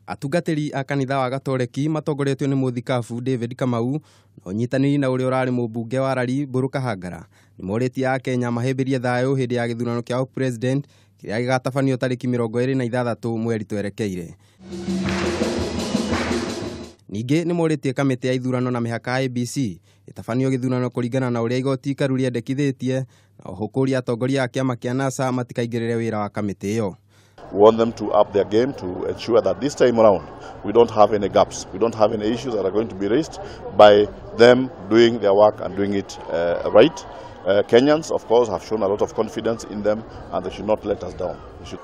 Atungatĩri a kanitha wa Gatoreki matongoretio nĩ Mũthikabu David Kamau na ũnyitanĩri na ũrĩa ũrarĩ mũmbunge wa Rari Mbũrũ Kahangara nĩmorĩtie Akenya mahĩmbĩrie thayũ hĩndĩ ya gĩthurano kĩa president kĩrĩa gĩgatabanio tarĩki 26 mweri twerekeire. Ningĩ nĩmorĩtie kamĩtĩ ya ithurano na mĩhaka ABC ĩtabanio gĩthurano kũringana na ũrĩa igoti ikaru rĩendekithĩtie na oho kũria atongoria a kĩama kĩa NASA matikaingĩrĩre wĩra wa kamĩtĩ ĩyo. We want them to up their game to ensure that this time around we don't have any gaps, we don't have any issues that are going to be raised by them doing their work and doing it right. Kenyans, of course, have shown a lot of confidence in them and they should not let us down.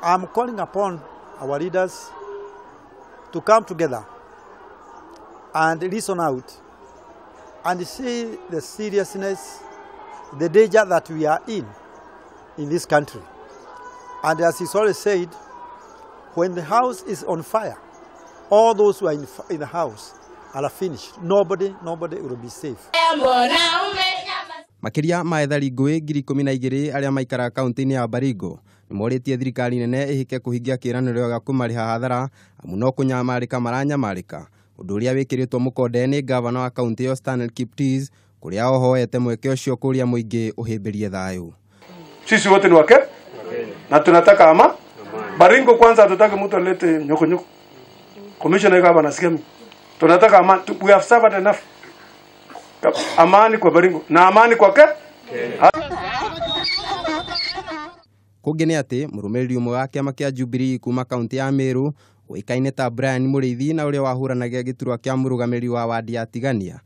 I'm calling upon our leaders to come together and listen out and see the seriousness, the danger that we are in this country. And as is always said, when the house is on fire, all those who are in the house are finished. Nobody will be safe. Makiria maethari ngũĩ 12,000 arĩa maikara kaunti-inĩ ya Baringo nĩmorĩtie thirikari nene ĩhike kũhingia kĩĩranĩro gĩa kũmarĩha hathara amu no kũnyamarĩka maranyamarĩka, ũndũ ũrĩa wĩkĩrĩtwo mũkonde nĩ gavana wa kaunti ĩyo Stanley Kiptis kũrĩa ohoete mweke ũcio kũria mũingĩ ũhĩmbĩrie thayũ. Sisi wote ni wake na tunataka ama Baringo kwanza, hatutaki mtu alete nyoko. Commissioner gavana sikia, tunataka amani. We have suffered enough. Amani kwa Baringo na amani kwake. Kũngĩ nĩ atĩ mũrũmĩrĩri ũmwe wa kĩama kĩa Jubilee kuma kaunti ya Meru ũĩkaine ta Brian Mũrĩithi na ũrĩa wahũranagia gĩturwa kĩa mũrũgamĩrĩri wa wadi ya Tigania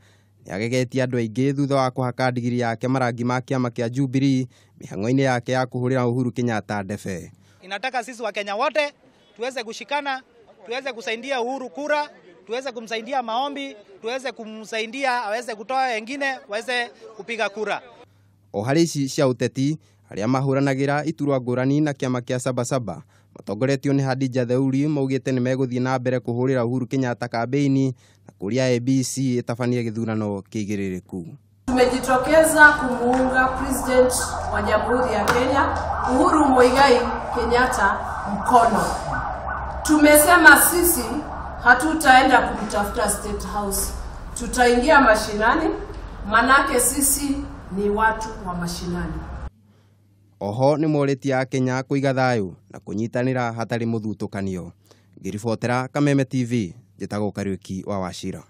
nĩagegetie andũ aingĩ thutha wa kũhaka ndigiri yake marangi ma kĩama kĩa Jubilee mĩhang'o-inĩ yake ya kũhũrĩra Uhuru Kenyatta ndebe. Inataka sisi wa Kenya wote tuweze kushikana, tuweze kusaidia Uhuru kura, tuweze kumsaidia maombi, tuweze kumsaidia aweze kutoa wengine waweze kupiga kura. O harĩ ici cia ũteti arĩa mahũranagĩra iturwa ngũrani na kĩama kĩa Sabasaba matongoretio nĩ Hadija Theuri maugĩte nĩ megũthiĩ na mbere kũhũrĩra Uhuru Kenyatta kambeini na kũria ABC ĩtabanie gĩthurano kĩigĩrĩrĩku. Tumejitokeza kumuunga President wa Jamhuri ya Kenya Uhuru Muigai Kenyatta mkono. Tumesema sisi hatutaenda kumtafuta State House, tutaingia mashinani, manake sisi ni watu wa mashinani. Oho nĩmorĩtie Akenya kũiga thayũ na kũnyitanĩra hatarĩ mũthutũkanio. Ngĩribotera Kameme TV, njĩtagwo Kariuki wa Wachira.